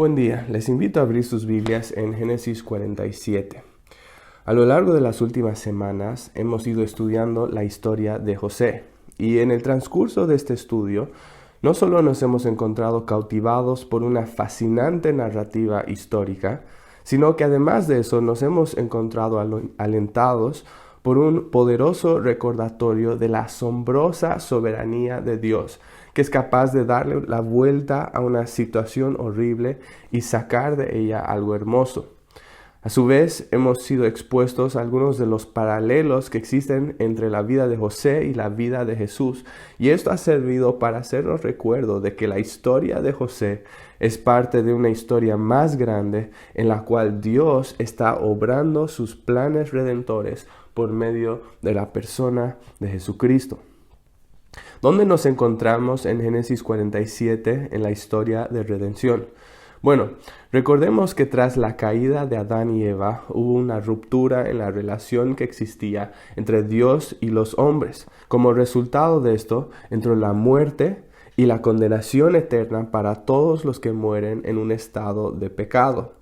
Buen día, les invito a abrir sus Biblias en Génesis 47. A lo largo de las últimas semanas hemos ido estudiando la historia de José y en el transcurso de este estudio no solo nos hemos encontrado cautivados por una fascinante narrativa histórica, sino que además de eso nos hemos encontrado alentados por un poderoso recordatorio de la asombrosa soberanía de Dios, que es capaz de darle la vuelta a una situación horrible y sacar de ella algo hermoso. A su vez, hemos sido expuestos a algunos de los paralelos que existen entre la vida de José y la vida de Jesús, y esto ha servido para hacernos recuerdo de que la historia de José es parte de una historia más grande en la cual Dios está obrando sus planes redentores por medio de la persona de Jesucristo. ¿Dónde nos encontramos en Génesis 47 en la historia de redención? Bueno, recordemos que tras la caída de Adán y Eva hubo una ruptura en la relación que existía entre Dios y los hombres. Como resultado de esto, entró la muerte y la condenación eterna para todos los que mueren en un estado de pecado.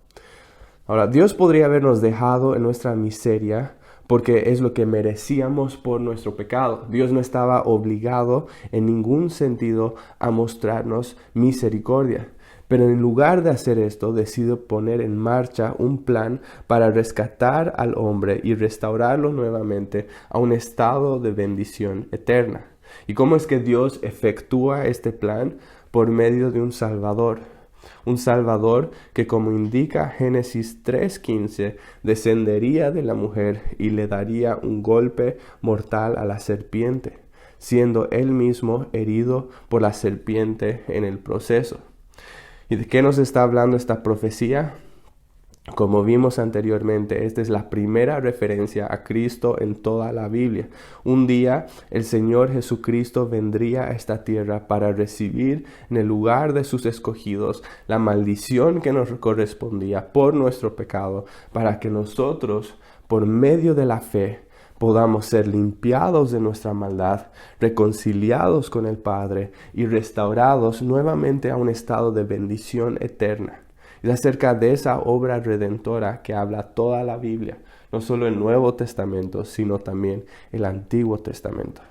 Ahora, Dios podría habernos dejado en nuestra miseria porque es lo que merecíamos por nuestro pecado. Dios no estaba obligado en ningún sentido a mostrarnos misericordia. Pero en lugar de hacer esto, decide poner en marcha un plan para rescatar al hombre y restaurarlo nuevamente a un estado de bendición eterna. ¿Y cómo es que Dios efectúa este plan? Por medio de un Salvador. Un Salvador que, como indica Génesis 3:15, descendería de la mujer y le daría un golpe mortal a la serpiente, siendo él mismo herido por la serpiente en el proceso. ¿Y de qué nos está hablando esta profecía? Como vimos anteriormente, esta es la primera referencia a Cristo en toda la Biblia. Un día el Señor Jesucristo vendría a esta tierra para recibir en el lugar de sus escogidos la maldición que nos correspondía por nuestro pecado, para que nosotros, por medio de la fe, podamos ser limpiados de nuestra maldad, reconciliados con el Padre y restaurados nuevamente a un estado de bendición eterna. Es acerca de esa obra redentora que habla toda la Biblia, no solo el Nuevo Testamento, sino también el Antiguo Testamento.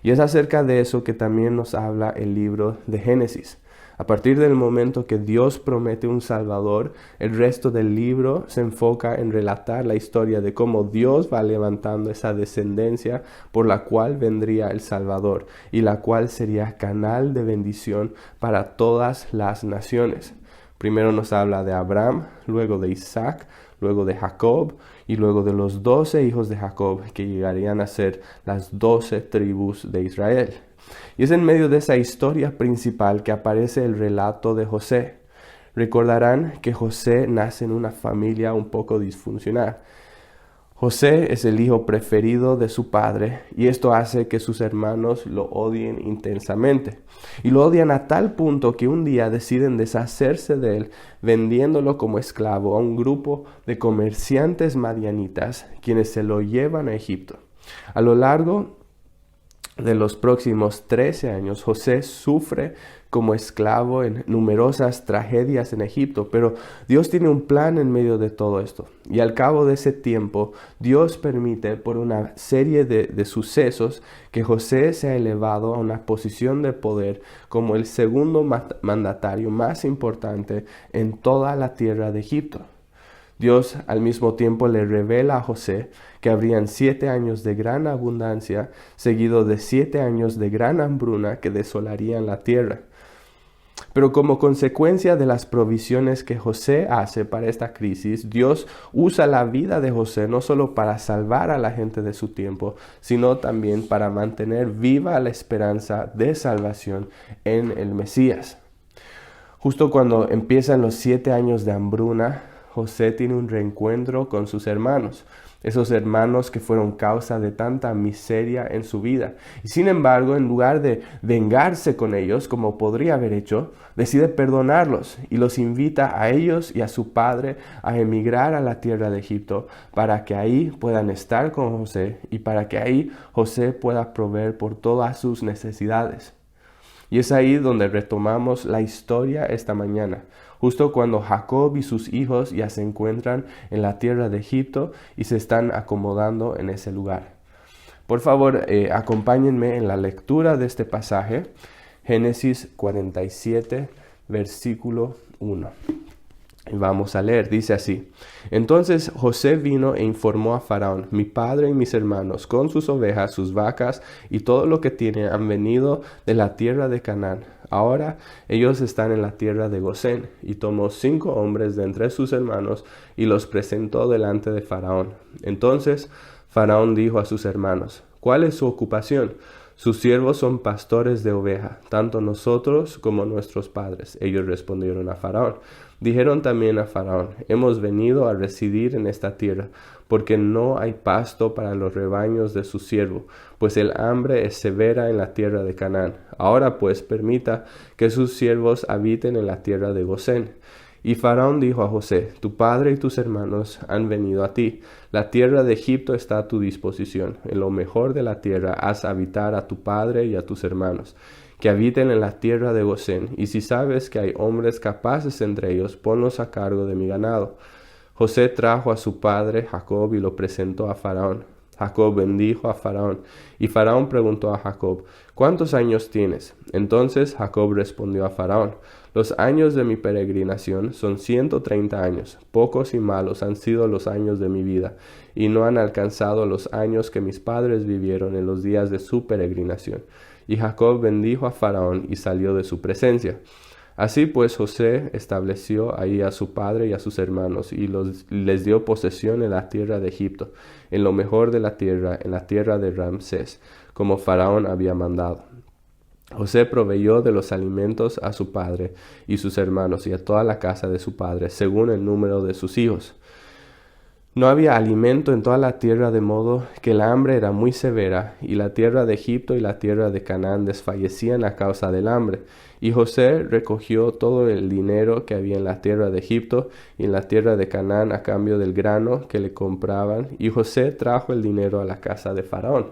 Y es acerca de eso que también nos habla el libro de Génesis. A partir del momento que Dios promete un Salvador, el resto del libro se enfoca en relatar la historia de cómo Dios va levantando esa descendencia por la cual vendría el Salvador y la cual sería canal de bendición para todas las naciones. Primero nos habla de Abraham, luego de Isaac, luego de Jacob y luego de los 12 hijos de Jacob que llegarían a ser las 12 tribus de Israel. Y es en medio de esa historia principal que aparece el relato de José. Recordarán que José nace en una familia un poco disfuncional. José es el hijo preferido de su padre y esto hace que sus hermanos lo odien intensamente. Y lo odian a tal punto que un día deciden deshacerse de él vendiéndolo como esclavo a un grupo de comerciantes madianitas quienes se lo llevan a Egipto. A lo largo de los próximos 13 años, José sufre como esclavo en numerosas tragedias en Egipto, pero Dios tiene un plan en medio de todo esto. Y al cabo de ese tiempo, Dios permite por una serie de sucesos que José sea elevado a una posición de poder como el segundo mandatario más importante en toda la tierra de Egipto. Dios al mismo tiempo le revela a José que habrían 7 años de gran abundancia, seguido de 7 años de gran hambruna que desolarían la tierra. Pero como consecuencia de las provisiones que José hace para esta crisis, Dios usa la vida de José no solo para salvar a la gente de su tiempo, sino también para mantener viva la esperanza de salvación en el Mesías. Justo cuando empiezan los 7 años de hambruna, José tiene un reencuentro con sus hermanos, esos hermanos que fueron causa de tanta miseria en su vida. Y sin embargo, en lugar de vengarse con ellos, como podría haber hecho, decide perdonarlos y los invita a ellos y a su padre a emigrar a la tierra de Egipto para que ahí puedan estar con José y para que ahí José pueda proveer por todas sus necesidades. Y es ahí donde retomamos la historia esta mañana. justo cuando Jacob y sus hijos ya se encuentran en la tierra de Egipto y se están acomodando en ese lugar. Por favor, acompáñenme en la lectura de este pasaje, Génesis 47, versículo 1. Vamos a leer, dice así: Entonces José vino e informó a Faraón: mi padre y mis hermanos, con sus ovejas, sus vacas y todo lo que tienen, han venido de la tierra de Canaán. Ahora ellos están en la tierra de Gosén. Y tomó 5 hombres de entre sus hermanos y los presentó delante de Faraón. Entonces Faraón dijo a sus hermanos: ¿cuál es su ocupación? Sus siervos son pastores de oveja, tanto nosotros como nuestros padres. Ellos respondieron a Faraón. Dijeron también a Faraón: hemos venido a residir en esta tierra, porque no hay pasto para los rebaños de su siervo, pues el hambre es severa en la tierra de Canaán. Ahora pues permita que sus siervos habiten en la tierra de Gosén. Y Faraón dijo a José: tu padre y tus hermanos han venido a ti. La tierra de Egipto está a tu disposición. En lo mejor de la tierra haz habitar a tu padre y a tus hermanos, que habiten en la tierra de Gosén. Y si sabes que hay hombres capaces entre ellos, ponlos a cargo de mi ganado. José trajo a su padre Jacob y lo presentó a Faraón. Jacob bendijo a Faraón, y Faraón preguntó a Jacob: ¿cuántos años tienes? Entonces Jacob respondió a Faraón: los años de mi peregrinación son 130 años. Pocos y malos han sido los años de mi vida, y no han alcanzado los años que mis padres vivieron en los días de su peregrinación. Y Jacob bendijo a Faraón y salió de su presencia. Así pues José estableció ahí a su padre y a sus hermanos, y les dio posesión en la tierra de Egipto, en lo mejor de la tierra, en la tierra de Ramsés, como Faraón había mandado. José proveyó de los alimentos a su padre y sus hermanos y a toda la casa de su padre, según el número de sus hijos. No había alimento en toda la tierra, de modo que el hambre era muy severa, y la tierra de Egipto y la tierra de Canaán desfallecían a causa del hambre. Y José recogió todo el dinero que había en la tierra de Egipto y en la tierra de Canaán a cambio del grano que le compraban, y José trajo el dinero a la casa de Faraón.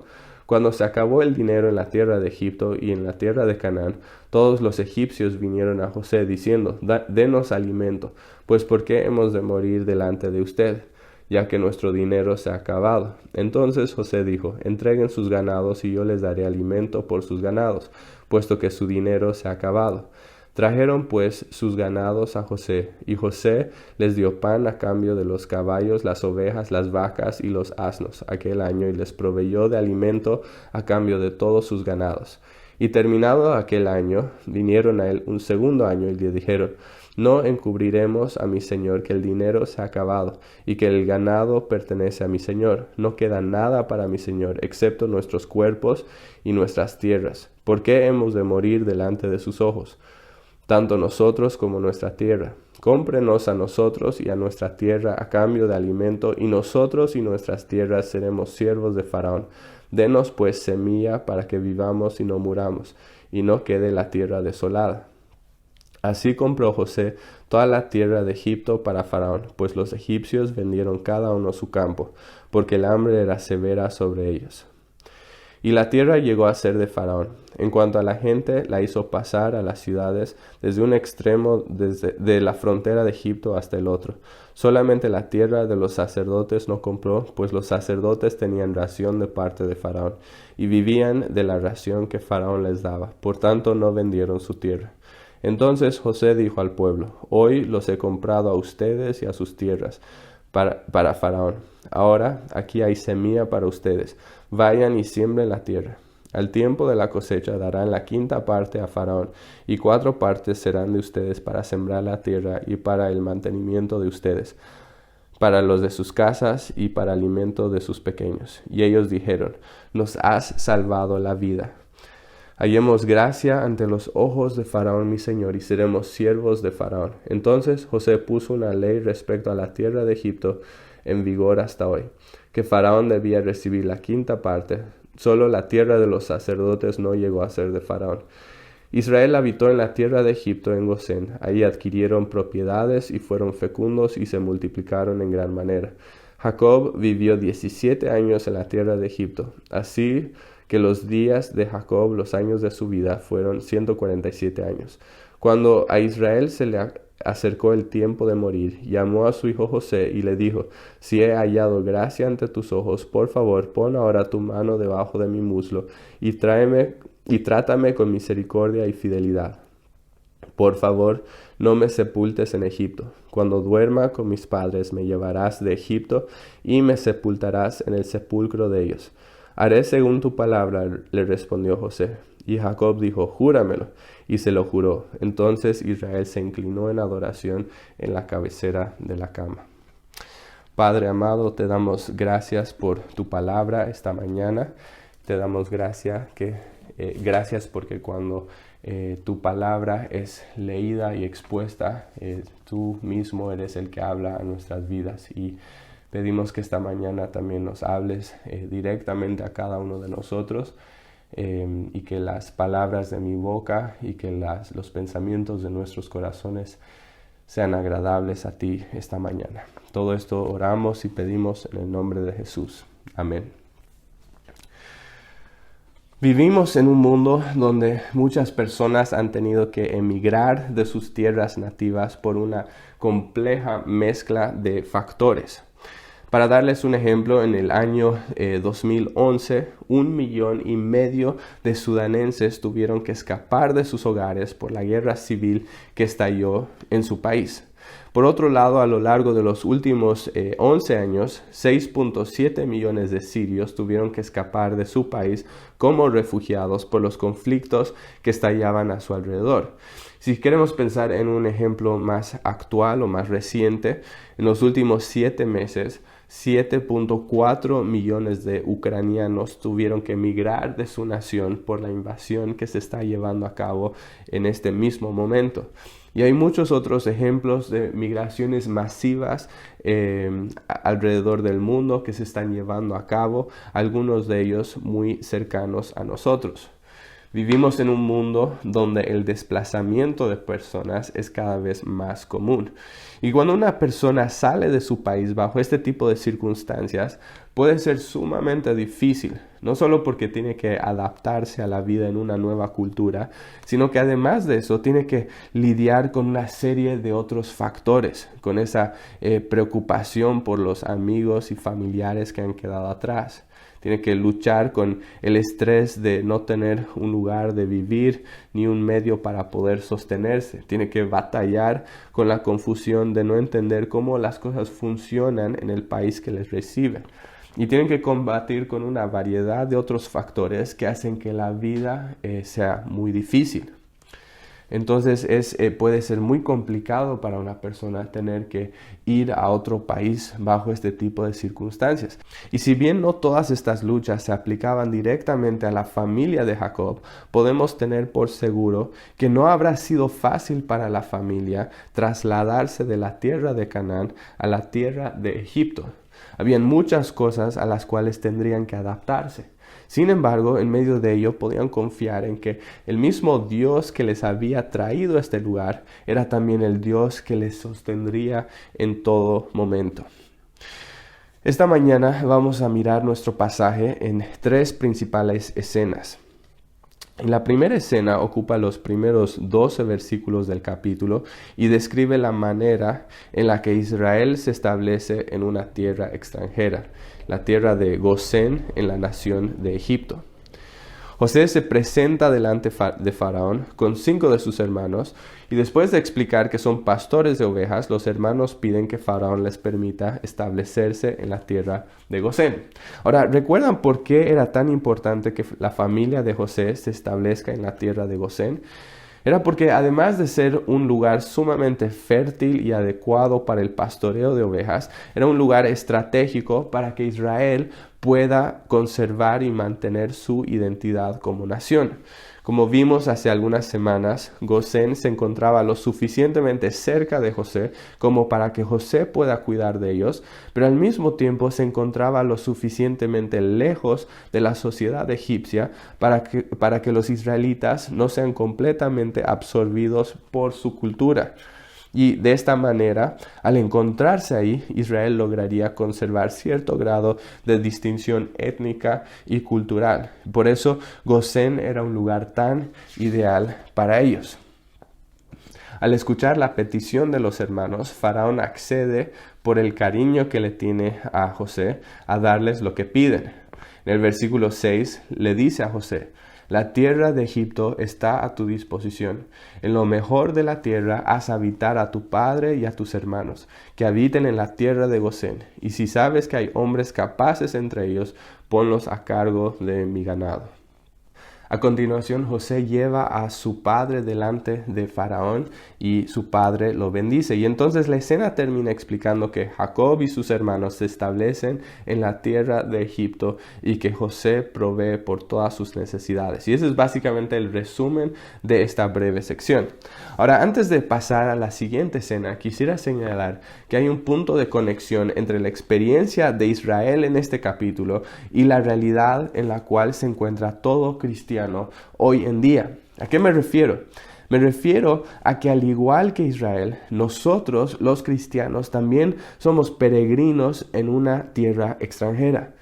Cuando se acabó el dinero en la tierra de Egipto y en la tierra de Canaán, todos los egipcios vinieron a José diciendo: denos alimento, pues ¿por qué hemos de morir delante de usted, ya que nuestro dinero se ha acabado? Entonces José dijo: entreguen sus ganados y yo les daré alimento por sus ganados, puesto que su dinero se ha acabado. Trajeron pues sus ganados a José, y José les dio pan a cambio de los caballos, las ovejas, las vacas y los asnos aquel año, y les proveyó de alimento a cambio de todos sus ganados. Y terminado aquel año, vinieron a él un segundo año y le dijeron: no encubriremos a mi señor que el dinero se ha acabado, y que el ganado pertenece a mi señor. No queda nada para mi señor, excepto nuestros cuerpos y nuestras tierras. ¿Por qué hemos de morir delante de sus ojos, tanto nosotros como nuestra tierra? Cómprenos a nosotros y a nuestra tierra a cambio de alimento, y nosotros y nuestras tierras seremos siervos de Faraón. Denos pues semilla para que vivamos y no muramos, y no quede la tierra desolada. Así compró José toda la tierra de Egipto para Faraón, pues los egipcios vendieron cada uno su campo, porque el hambre era severa sobre ellos. Y la tierra llegó a ser de Faraón. En cuanto a la gente, la hizo pasar a las ciudades desde un extremo de la frontera de Egipto hasta el otro. Solamente la tierra de los sacerdotes no compró, pues los sacerdotes tenían ración de parte de Faraón, y vivían de la ración que Faraón les daba. Por tanto, no vendieron su tierra. Entonces José dijo al pueblo: hoy los he comprado a ustedes y a sus tierras para Faraón. Ahora aquí hay semilla para ustedes. Vayan y siembren la tierra. Al tiempo de la cosecha darán la 5ª parte a Faraón, y 4 partes serán de ustedes para sembrar la tierra y para el mantenimiento de ustedes, para los de sus casas y para alimento de sus pequeños. Y ellos dijeron: nos has salvado la vida. Hallemos gracia ante los ojos de Faraón mi señor, y seremos siervos de Faraón. Entonces José puso una ley respecto a la tierra de Egipto en vigor hasta hoy, que Faraón debía recibir la 5ª parte. Solo la tierra de los sacerdotes no llegó a ser de Faraón. Israel habitó en la tierra de Egipto, en Gosén. Ahí adquirieron propiedades y fueron fecundos y se multiplicaron en gran manera. Jacob vivió 17 años en la tierra de Egipto. Así que los días de Jacob, los años de su vida, fueron 147 años. Cuando a Israel se le acercó el tiempo de morir, llamó a su hijo José y le dijo: si he hallado gracia ante tus ojos, por favor, pon ahora tu mano debajo de mi muslo y trátame con misericordia y fidelidad. Por favor, no me sepultes en Egipto. Cuando duerma con mis padres, me llevarás de Egipto y me sepultarás en el sepulcro de ellos. Haré según tu palabra, le respondió José. Y Jacob dijo: júramelo. Y se lo juró. Entonces Israel se inclinó en adoración en la cabecera de la cama. Padre amado, te damos gracias por tu palabra esta mañana. Te damos gracias porque cuando tu palabra es leída y expuesta, tú mismo eres el que habla a nuestras vidas, y pedimos que esta mañana también nos hables directamente a cada uno de nosotros, y que las palabras de mi boca y que los pensamientos de nuestros corazones sean agradables a ti esta mañana. Todo esto oramos y pedimos en el nombre de Jesús. Amén. Vivimos en un mundo donde muchas personas han tenido que emigrar de sus tierras nativas por una compleja mezcla de factores. Para darles un ejemplo, en el año 2011, 1,5 millones de sudaneses tuvieron que escapar de sus hogares por la guerra civil que estalló en su país. Por otro lado, a lo largo de los últimos 11 años, 6,7 millones de sirios tuvieron que escapar de su país como refugiados por los conflictos que estallaban a su alrededor. Si queremos pensar en un ejemplo más actual o más reciente, en los últimos 7 meses, 7,4 millones de ucranianos tuvieron que emigrar de su nación por la invasión que se está llevando a cabo en este mismo momento. Y hay muchos otros ejemplos de migraciones masivas alrededor del mundo que se están llevando a cabo, algunos de ellos muy cercanos a nosotros. Vivimos en un mundo donde el desplazamiento de personas es cada vez más común. Y cuando una persona sale de su país bajo este tipo de circunstancias, puede ser sumamente difícil, no solo porque tiene que adaptarse a la vida en una nueva cultura, sino que además de eso tiene que lidiar con una serie de otros factores, con esa preocupación por los amigos y familiares que han quedado atrás. Tiene que luchar con el estrés de no tener un lugar de vivir ni un medio para poder sostenerse. Tiene que batallar con la confusión de no entender cómo las cosas funcionan en el país que les recibe. Y tienen que combatir con una variedad de otros factores que hacen que la vida sea muy difícil. Entonces puede ser muy complicado para una persona tener que ir a otro país bajo este tipo de circunstancias. Y si bien no todas estas luchas se aplicaban directamente a la familia de Jacob, podemos tener por seguro que no habrá sido fácil para la familia trasladarse de la tierra de Canaán a la tierra de Egipto. Habían muchas cosas a las cuales tendrían que adaptarse. Sin embargo, en medio de ello podían confiar en que el mismo Dios que les había traído a este lugar era también el Dios que les sostendría en todo momento. Esta mañana vamos a mirar nuestro pasaje en 3 principales escenas. En la primera escena ocupa los primeros 12 versículos del capítulo y describe la manera en la que Israel se establece en una tierra extranjera, la tierra de Gosén en la nación de Egipto. José se presenta delante de Faraón con 5 de sus hermanos, y después de explicar que son pastores de ovejas, los hermanos piden que Faraón les permita establecerse en la tierra de Gosén. Ahora, ¿recuerdan por qué era tan importante que la familia de José se establezca en la tierra de Gosén? Era porque además de ser un lugar sumamente fértil y adecuado para el pastoreo de ovejas, era un lugar estratégico para que Israel pueda conservar y mantener su identidad como nación. Como vimos hace algunas semanas, Gosén se encontraba lo suficientemente cerca de José como para que José pueda cuidar de ellos, pero al mismo tiempo se encontraba lo suficientemente lejos de la sociedad egipcia para que los israelitas no sean completamente absorbidos por su cultura. Y de esta manera, al encontrarse ahí, Israel lograría conservar cierto grado de distinción étnica y cultural. Por eso, Gosén era un lugar tan ideal para ellos. Al escuchar la petición de los hermanos, Faraón accede por el cariño que le tiene a José a darles lo que piden. En el versículo 6 le dice a José: la tierra de Egipto está a tu disposición. En lo mejor de la tierra haz habitar a tu padre y a tus hermanos, que habiten en la tierra de Gosén. Y si sabes que hay hombres capaces entre ellos, ponlos a cargo de mi ganado. A continuación, José lleva a su padre delante de Faraón y su padre lo bendice. Y entonces la escena termina explicando que Jacob y sus hermanos se establecen en la tierra de Egipto y que José provee por todas sus necesidades. Y ese es básicamente el resumen de esta breve sección. Ahora, antes de pasar a la siguiente escena, quisiera señalar que hay un punto de conexión entre la experiencia de Israel en este capítulo y la realidad en la cual se encuentra todo cristiano hoy en día. ¿A qué me refiero? Me refiero a que al igual que Israel, nosotros los cristianos también somos peregrinos en una tierra extranjera.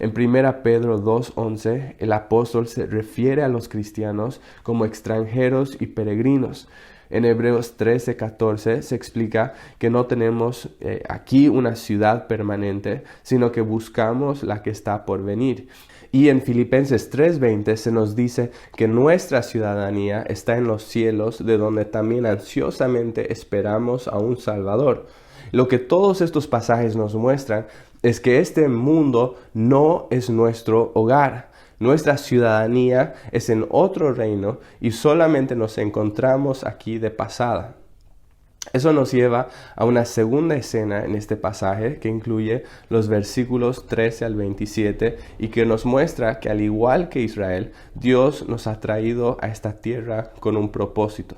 En 1 Pedro 2:11, el apóstol se refiere a los cristianos como extranjeros y peregrinos. En Hebreos 13:14 se explica que no tenemos aquí una ciudad permanente, sino que buscamos la que está por venir. Y en Filipenses 3:20 se nos dice que nuestra ciudadanía está en los cielos, de donde también ansiosamente esperamos a un Salvador. Lo que todos estos pasajes nos muestran es que este mundo no es nuestro hogar. Nuestra ciudadanía es en otro reino y solamente nos encontramos aquí de pasada. Eso nos lleva a una segunda escena en este pasaje que incluye los versículos 13 al 27 y que nos muestra que al igual que Israel, Dios nos ha traído a esta tierra con un propósito.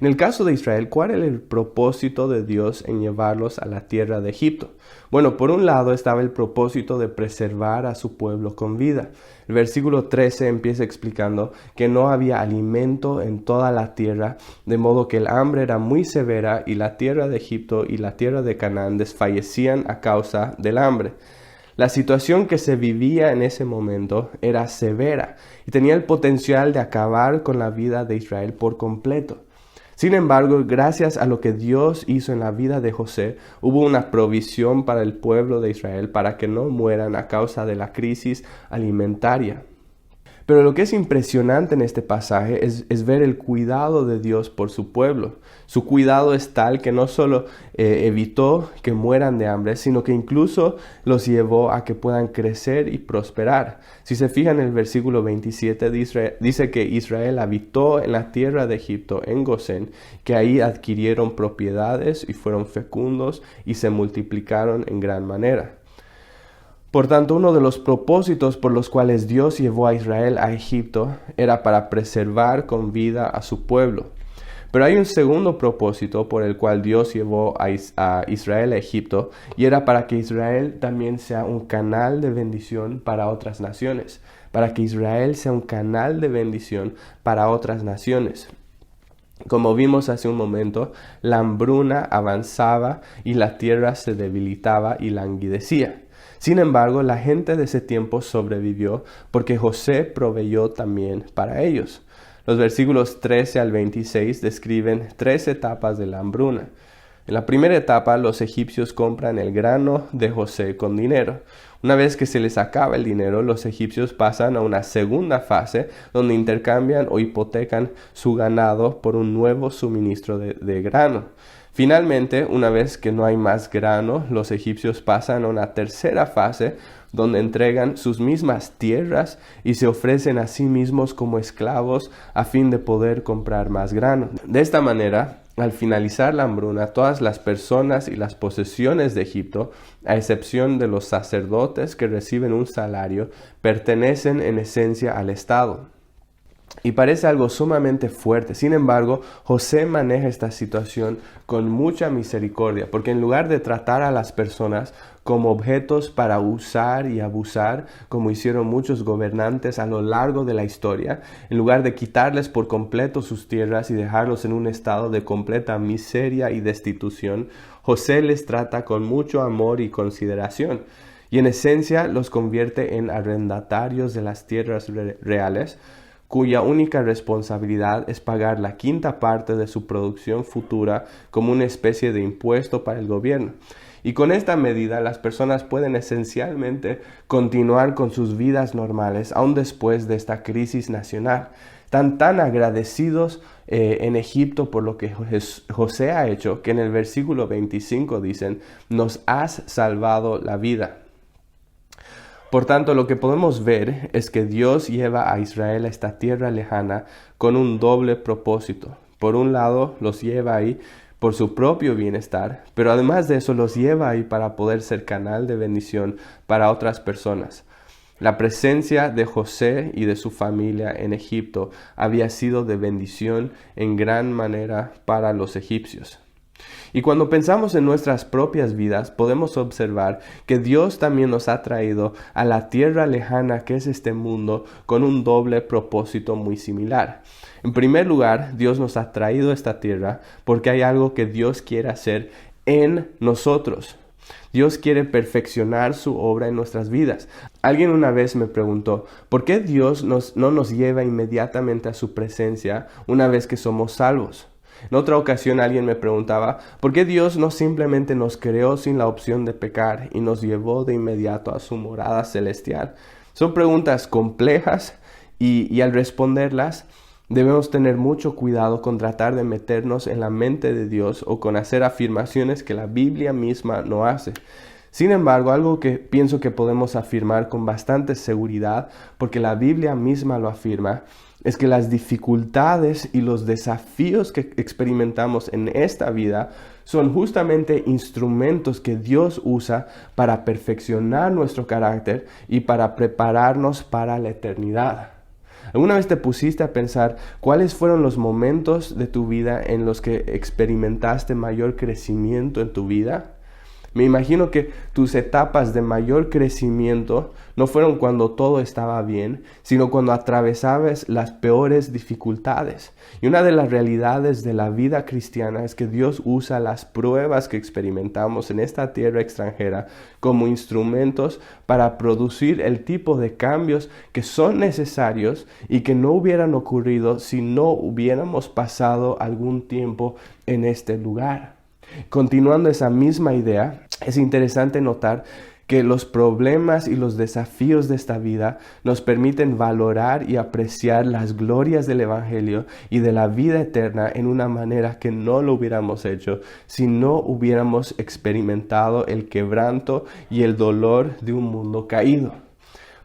En el caso de Israel, ¿cuál era el propósito de Dios en llevarlos a la tierra de Egipto? Bueno, por un lado estaba el propósito de preservar a su pueblo con vida. El versículo 13 empieza explicando que no había alimento en toda la tierra, de modo que el hambre era muy severa y la tierra de Egipto y la tierra de Canaán desfallecían a causa del hambre. La situación que se vivía en ese momento era severa y tenía el potencial de acabar con la vida de Israel por completo. Sin embargo, gracias a lo que Dios hizo en la vida de José, hubo una provisión para el pueblo de Israel para que no mueran a causa de la crisis alimentaria. Pero lo que es impresionante en este pasaje es ver el cuidado de Dios por su pueblo. Su cuidado es tal que no solo evitó que mueran de hambre, sino que incluso los llevó a que puedan crecer y prosperar. Si se fijan en el versículo 27, dice que Israel habitó en la tierra de Egipto, en Gosén, que ahí adquirieron propiedades y fueron fecundos y se multiplicaron en gran manera. Por tanto, uno de los propósitos por los cuales Dios llevó a Israel a Egipto era para preservar con vida a su pueblo. Pero hay un segundo propósito por el cual Dios llevó a Israel a Egipto, y era para que Israel también sea un canal de bendición para otras naciones. Para que Israel sea un canal de bendición para otras naciones. Como vimos hace un momento, la hambruna avanzaba y la tierra se debilitaba y languidecía. Sin embargo, la gente de ese tiempo sobrevivió porque José proveyó también para ellos. Los versículos 13 al 26 describen 3 etapas de la hambruna. En la primera etapa, los egipcios compran el grano de José con dinero. Una vez que se les acaba el dinero, los egipcios pasan a una segunda fase donde intercambian o hipotecan su ganado por un nuevo suministro de grano. Finalmente, una vez que no hay más grano, los egipcios pasan a una tercera fase donde entregan sus mismas tierras y se ofrecen a sí mismos como esclavos a fin de poder comprar más grano. De esta manera, al finalizar la hambruna, todas las personas y las posesiones de Egipto, a excepción de los sacerdotes que reciben un salario, pertenecen en esencia al Estado. Y parece algo sumamente fuerte. Sin embargo, José maneja esta situación con mucha misericordia, porque en lugar de tratar a las personas como objetos para usar y abusar, como hicieron muchos gobernantes a lo largo de la historia, en lugar de quitarles por completo sus tierras y dejarlos en un estado de completa miseria y destitución, José les trata con mucho amor y consideración. Y en esencia los convierte en arrendatarios de las tierras reales, cuya única responsabilidad es pagar la quinta parte de su producción futura como una especie de impuesto para el gobierno. Y con esta medida las personas pueden esencialmente continuar con sus vidas normales aún después de esta crisis nacional. Están tan agradecidos en Egipto por lo que José ha hecho que en el versículo 25 dicen: nos has salvado la vida. Por tanto, lo que podemos ver es que Dios lleva a Israel a esta tierra lejana con un doble propósito. Por un lado, los lleva ahí por su propio bienestar, pero además de eso los lleva ahí para poder ser canal de bendición para otras personas. La presencia de José y de su familia en Egipto había sido de bendición en gran manera para los egipcios. Y cuando pensamos en nuestras propias vidas, podemos observar que Dios también nos ha traído a la tierra lejana que es este mundo con un doble propósito muy similar. En primer lugar, Dios nos ha traído a esta tierra porque hay algo que Dios quiere hacer en nosotros. Dios quiere perfeccionar su obra en nuestras vidas. Alguien una vez me preguntó, ¿por qué Dios no nos lleva inmediatamente a su presencia una vez que somos salvos? En otra ocasión alguien me preguntaba, ¿por qué Dios no simplemente nos creó sin la opción de pecar y nos llevó de inmediato a su morada celestial? Son preguntas complejas y al responderlas debemos tener mucho cuidado con tratar de meternos en la mente de Dios o con hacer afirmaciones que la Biblia misma no hace. Sin embargo, algo que pienso que podemos afirmar con bastante seguridad, porque la Biblia misma lo afirma, es que las dificultades y los desafíos que experimentamos en esta vida son justamente instrumentos que Dios usa para perfeccionar nuestro carácter y para prepararnos para la eternidad. ¿Alguna vez te pusiste a pensar cuáles fueron los momentos de tu vida en los que experimentaste mayor crecimiento en tu vida? Me imagino que tus etapas de mayor crecimiento no fueron cuando todo estaba bien, sino cuando atravesabas las peores dificultades. Y una de las realidades de la vida cristiana es que Dios usa las pruebas que experimentamos en esta tierra extranjera como instrumentos para producir el tipo de cambios que son necesarios y que no hubieran ocurrido si no hubiéramos pasado algún tiempo en este lugar. Continuando esa misma idea, es interesante notar que los problemas y los desafíos de esta vida nos permiten valorar y apreciar las glorias del Evangelio y de la vida eterna en una manera que no lo hubiéramos hecho si no hubiéramos experimentado el quebranto y el dolor de un mundo caído.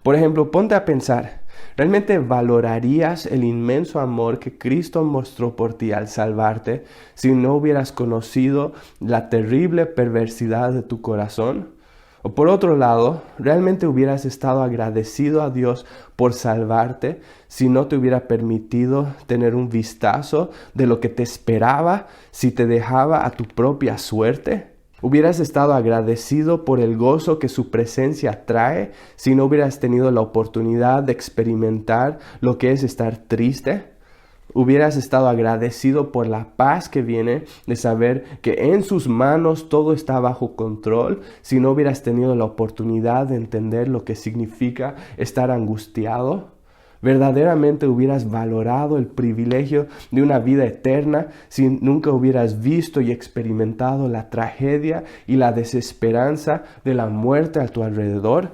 Por ejemplo, ponte a pensar, ¿realmente valorarías el inmenso amor que Cristo mostró por ti al salvarte si no hubieras conocido la terrible perversidad de tu corazón? O por otro lado, ¿realmente hubieras estado agradecido a Dios por salvarte si no te hubiera permitido tener un vistazo de lo que te esperaba si te dejaba a tu propia suerte? ¿Hubieras estado agradecido por el gozo que su presencia trae si no hubieras tenido la oportunidad de experimentar lo que es estar triste? ¿Hubieras estado agradecido por la paz que viene de saber que en sus manos todo está bajo control si no hubieras tenido la oportunidad de entender lo que significa estar angustiado? ¿Verdaderamente hubieras valorado el privilegio de una vida eterna si nunca hubieras visto y experimentado la tragedia y la desesperanza de la muerte a tu alrededor?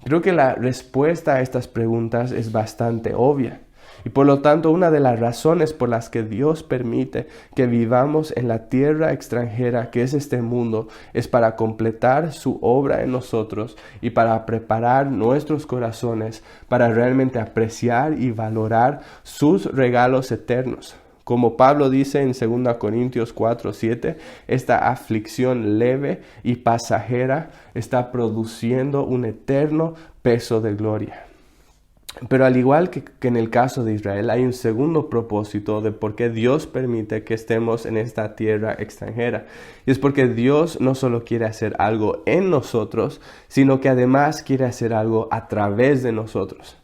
Creo que la respuesta a estas preguntas es bastante obvia. Y por lo tanto, una de las razones por las que Dios permite que vivamos en la tierra extranjera que es este mundo es para completar su obra en nosotros y para preparar nuestros corazones para realmente apreciar y valorar sus regalos eternos. Como Pablo dice en 2 Corintios 4:7, esta aflicción leve y pasajera está produciendo un eterno peso de gloria. Pero al igual que en el caso de Israel, hay un segundo propósito de por qué Dios permite que estemos en esta tierra extranjera. Y es porque Dios no solo quiere hacer algo en nosotros, sino que además quiere hacer algo a través de nosotros.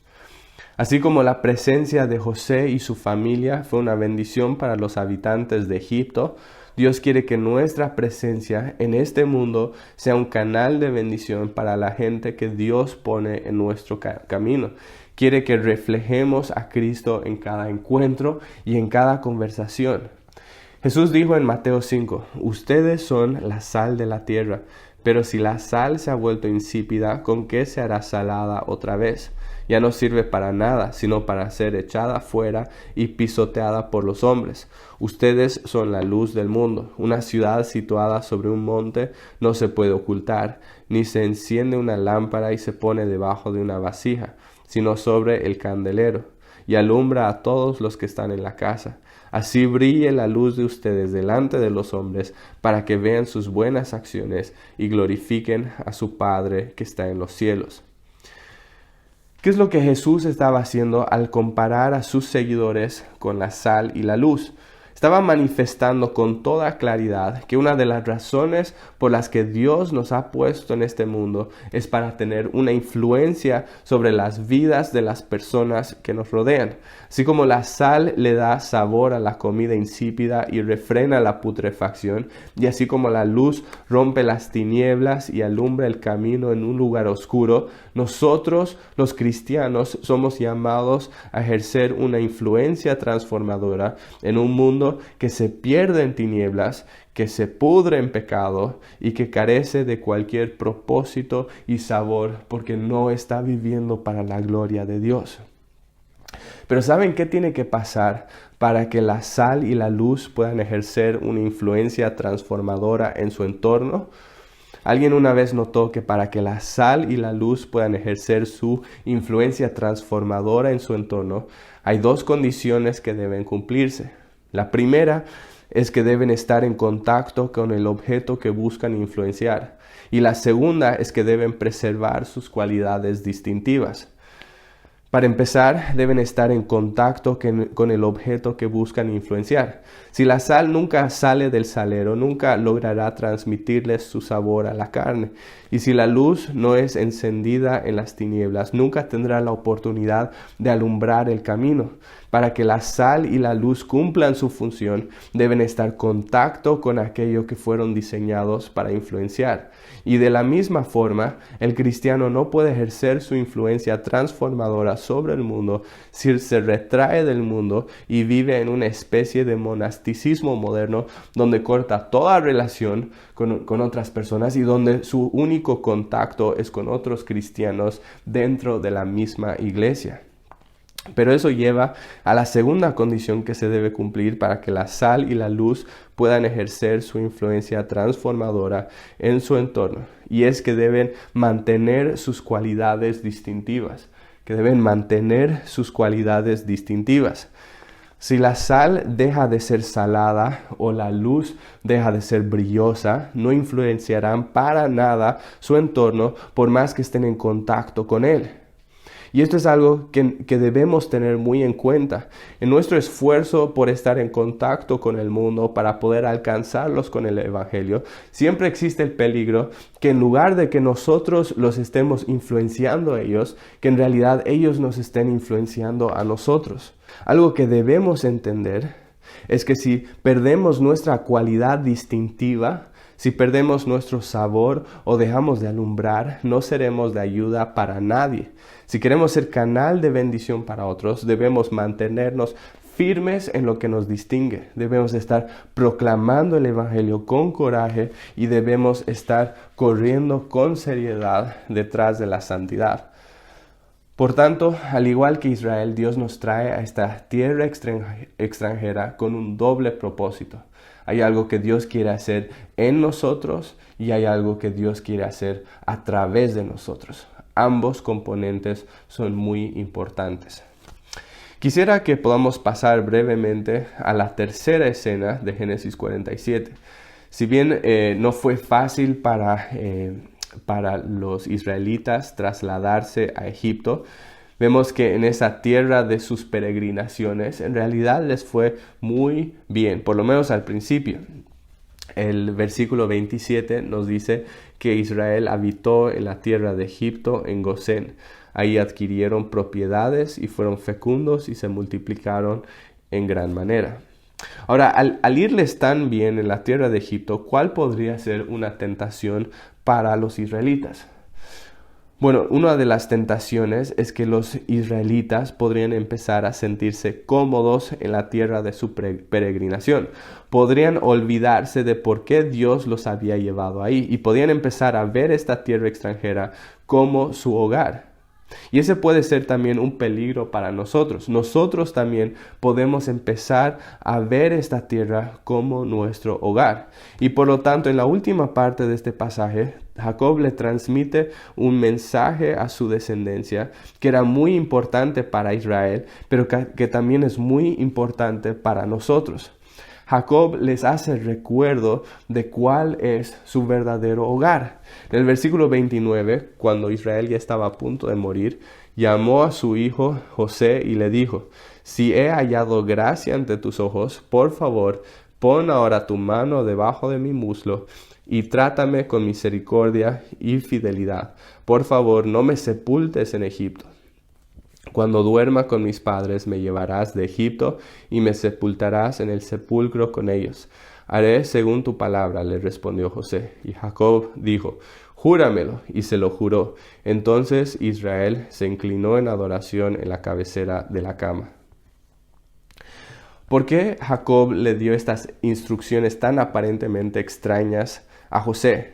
Así como la presencia de José y su familia fue una bendición para los habitantes de Egipto, Dios quiere que nuestra presencia en este mundo sea un canal de bendición para la gente que Dios pone en nuestro camino. quiere que reflejemos a Cristo en cada encuentro y en cada conversación. Jesús dijo en Mateo 5, ustedes son la sal de la tierra, pero si la sal se ha vuelto insípida, ¿con qué se hará salada otra vez? Ya no sirve para nada, sino para ser echada fuera y pisoteada por los hombres. Ustedes son la luz del mundo. Una ciudad situada sobre un monte no se puede ocultar, ni se enciende una lámpara y se pone debajo de una vasija, sino sobre el candelero, y alumbra a todos los que están en la casa. Así brille la luz de ustedes delante de los hombres, para que vean sus buenas acciones y glorifiquen a su Padre que está en los cielos. ¿Qué es lo que Jesús estaba haciendo al comparar a sus seguidores con la sal y la luz? Estaba manifestando con toda claridad que una de las razones por las que Dios nos ha puesto en este mundo es para tener una influencia sobre las vidas de las personas que nos rodean. Así como la sal le da sabor a la comida insípida y refrena la putrefacción, y así como la luz rompe las tinieblas y alumbra el camino en un lugar oscuro, nosotros, los cristianos, somos llamados a ejercer una influencia transformadora en un mundo que se pierde en tinieblas, que se pudre en pecado y que carece de cualquier propósito y sabor porque no está viviendo para la gloria de Dios. Pero ¿saben qué tiene que pasar para que la sal y la luz puedan ejercer una influencia transformadora en su entorno? Alguien una vez notó que para que la sal y la luz puedan ejercer su influencia transformadora en su entorno, hay dos condiciones que deben cumplirse. La primera es que deben estar en contacto con el objeto que buscan influenciar. Y la segunda es que deben preservar sus cualidades distintivas. Para empezar, deben estar en contacto con el objeto que buscan influenciar. Si la sal nunca sale del salero, nunca logrará transmitirles su sabor a la carne. Y si la luz no es encendida en las tinieblas, nunca tendrá la oportunidad de alumbrar el camino. Para que la sal y la luz cumplan su función, deben estar en contacto con aquello que fueron diseñados para influenciar. Y de la misma forma, el cristiano no puede ejercer su influencia transformadora sobre el mundo si se retrae del mundo y vive en una especie de monasticismo moderno donde corta toda relación con otras personas y donde su único contacto es con otros cristianos dentro de la misma iglesia. Pero eso lleva a la segunda condición que se debe cumplir para que la sal y la luz puedan ejercer su influencia transformadora en su entorno. Y es que deben mantener sus cualidades distintivas. Si la sal deja de ser salada o la luz deja de ser brillosa, no influenciarán para nada su entorno por más que estén en contacto con él. Y esto es algo que debemos tener muy en cuenta. En nuestro esfuerzo por estar en contacto con el mundo para poder alcanzarlos con el Evangelio, siempre existe el peligro que en lugar de que nosotros los estemos influenciando a ellos, que en realidad ellos nos estén influenciando a nosotros. Algo que debemos entender es que si perdemos nuestra cualidad distintiva, si perdemos nuestro sabor o dejamos de alumbrar, no seremos de ayuda para nadie. Si queremos ser canal de bendición para otros, debemos mantenernos firmes en lo que nos distingue. Debemos estar proclamando el Evangelio con coraje y debemos estar corriendo con seriedad detrás de la santidad. Por tanto, al igual que Israel, Dios nos trae a esta tierra extranjera con un doble propósito. Hay algo que Dios quiere hacer en nosotros y hay algo que Dios quiere hacer a través de nosotros. Ambos componentes son muy importantes. Quisiera que podamos pasar brevemente a la tercera escena de Génesis 47. Si bien no fue fácil para los israelitas trasladarse a Egipto, vemos que en esa tierra de sus peregrinaciones en realidad les fue muy bien, por lo menos al principio. El versículo 27 nos dice que Israel habitó en la tierra de Egipto, en Gosén. Ahí adquirieron propiedades y fueron fecundos y se multiplicaron en gran manera. Ahora, al irles tan bien en la tierra de Egipto, ¿cuál podría ser una tentación para los israelitas? Bueno, una de las tentaciones es que los israelitas podrían empezar a sentirse cómodos en la tierra de su peregrinación. Podrían olvidarse de por qué Dios los había llevado ahí y podían empezar a ver esta tierra extranjera como su hogar. Y ese puede ser también un peligro para nosotros. Nosotros también podemos empezar a ver esta tierra como nuestro hogar. Y por lo tanto, en la última parte de este pasaje, Jacob le transmite un mensaje a su descendencia que era muy importante para Israel, pero que también es muy importante para nosotros. Jacob les hace recuerdo de cuál es su verdadero hogar. En el versículo 29, cuando Israel ya estaba a punto de morir, llamó a su hijo José y le dijo: si he hallado gracia ante tus ojos, por favor, pon ahora tu mano debajo de mi muslo y trátame con misericordia y fidelidad. Por favor, no me sepultes en Egipto. Cuando duerma con mis padres me llevarás de Egipto y me sepultarás en el sepulcro con ellos. Haré según tu palabra, le respondió José. Y Jacob dijo: júramelo, y se lo juró. Entonces Israel se inclinó en adoración en la cabecera de la cama. ¿Por qué Jacob le dio estas instrucciones tan aparentemente extrañas a José?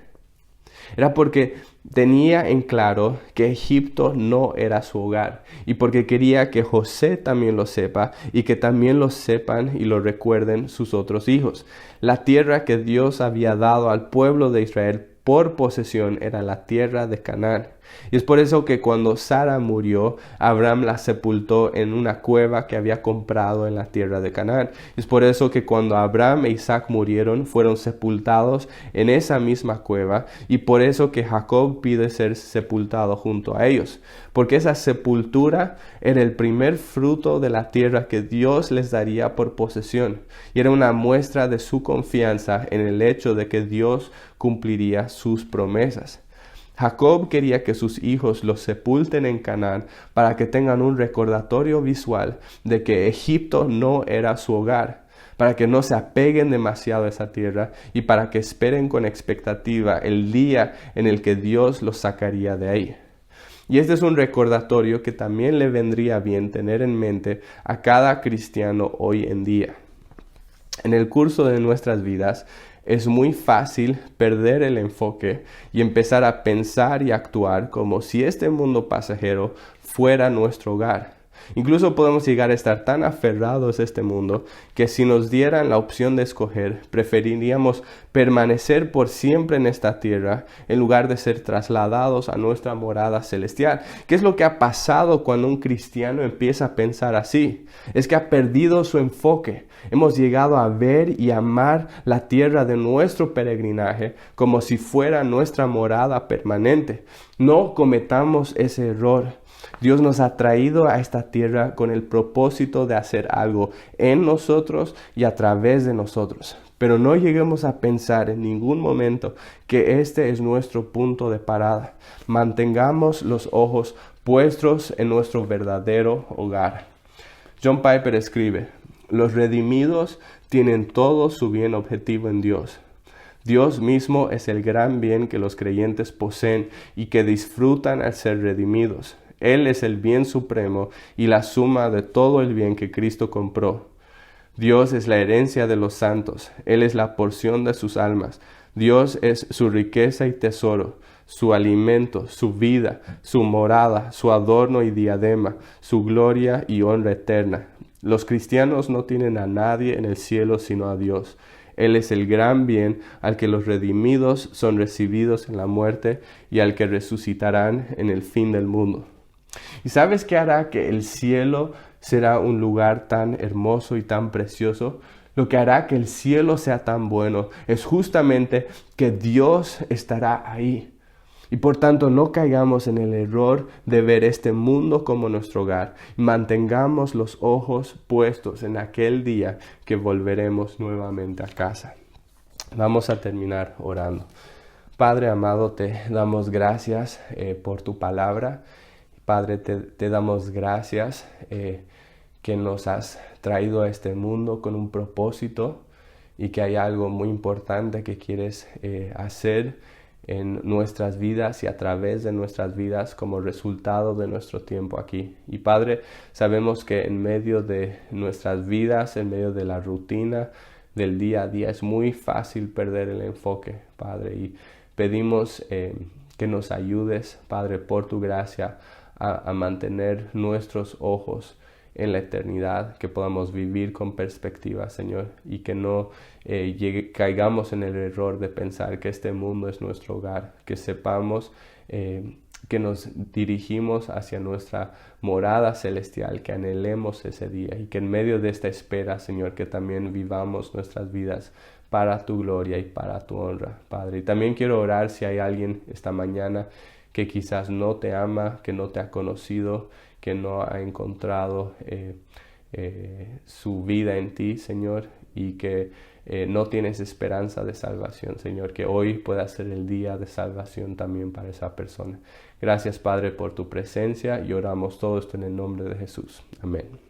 Era porque tenía en claro que Egipto no era su hogar y porque quería que José también lo sepa y que también lo sepan y lo recuerden sus otros hijos. La tierra que Dios había dado al pueblo de Israel por posesión era la tierra de Canaán. Y es por eso que cuando Sara murió, Abraham la sepultó en una cueva que había comprado en la tierra de Canaán. Es por eso que cuando Abraham e Isaac murieron, fueron sepultados en esa misma cueva. Y por eso que Jacob pide ser sepultado junto a ellos. Porque esa sepultura era el primer fruto de la tierra que Dios les daría por posesión. Y era una muestra de su confianza en el hecho de que Dios cumpliría sus promesas. Jacob quería que sus hijos los sepulten en Canaán para que tengan un recordatorio visual de que Egipto no era su hogar, para que no se apeguen demasiado a esa tierra y para que esperen con expectativa el día en el que Dios los sacaría de ahí. Y este es un recordatorio que también le vendría bien tener en mente a cada cristiano hoy en día. En el curso de nuestras vidas, es muy fácil perder el enfoque y empezar a pensar y actuar como si este mundo pasajero fuera nuestro hogar. Incluso podemos llegar a estar tan aferrados a este mundo que si nos dieran la opción de escoger, preferiríamos permanecer por siempre en esta tierra en lugar de ser trasladados a nuestra morada celestial. ¿Qué es lo que ha pasado cuando un cristiano empieza a pensar así? Es que ha perdido su enfoque. Hemos llegado a ver y amar la tierra de nuestro peregrinaje como si fuera nuestra morada permanente. No cometamos ese error. Dios nos ha traído a esta tierra con el propósito de hacer algo en nosotros y a través de nosotros. Pero no lleguemos a pensar en ningún momento que este es nuestro punto de parada. Mantengamos los ojos puestos en nuestro verdadero hogar. John Piper escribe: los redimidos tienen todo su bien objetivo en Dios. Dios mismo es el gran bien que los creyentes poseen y que disfrutan al ser redimidos. Él es el bien supremo y la suma de todo el bien que Cristo compró. Dios es la herencia de los santos. Él es la porción de sus almas. Dios es su riqueza y tesoro, su alimento, su vida, su morada, su adorno y diadema, su gloria y honra eterna. Los cristianos no tienen a nadie en el cielo sino a Dios. Él es el gran bien al que los redimidos son recibidos en la muerte y al que resucitarán en el fin del mundo. ¿Y sabes qué hará que el cielo será un lugar tan hermoso y tan precioso? Lo que hará que el cielo sea tan bueno es justamente que Dios estará ahí. Y por tanto no caigamos en el error de ver este mundo como nuestro hogar. Mantengamos los ojos puestos en aquel día que volveremos nuevamente a casa. Vamos a terminar orando. Padre amado, te damos gracias por tu palabra. Padre, te damos gracias que nos has traído a este mundo con un propósito y que hay algo muy importante que quieres hacer en nuestras vidas y a través de nuestras vidas como resultado de nuestro tiempo aquí. Y Padre, sabemos que en medio de nuestras vidas, en medio de la rutina del día a día, es muy fácil perder el enfoque, Padre, y pedimos que nos ayudes, Padre, por tu gracia, a mantener nuestros ojos en la eternidad, que podamos vivir con perspectiva, Señor, y que no caigamos en el error de pensar que este mundo es nuestro hogar, que sepamos que nos dirigimos hacia nuestra morada celestial, que anhelemos ese día y que en medio de esta espera, Señor, que también vivamos nuestras vidas para tu gloria y para tu honra, Padre. Y también quiero orar si hay alguien esta mañana que quizás no te ama, que no te ha conocido, que no ha encontrado su vida en ti, Señor, y que no tienes esperanza de salvación, Señor, que hoy pueda ser el día de salvación también para esa persona. Gracias, Padre, por tu presencia y oramos todo esto en el nombre de Jesús. Amén.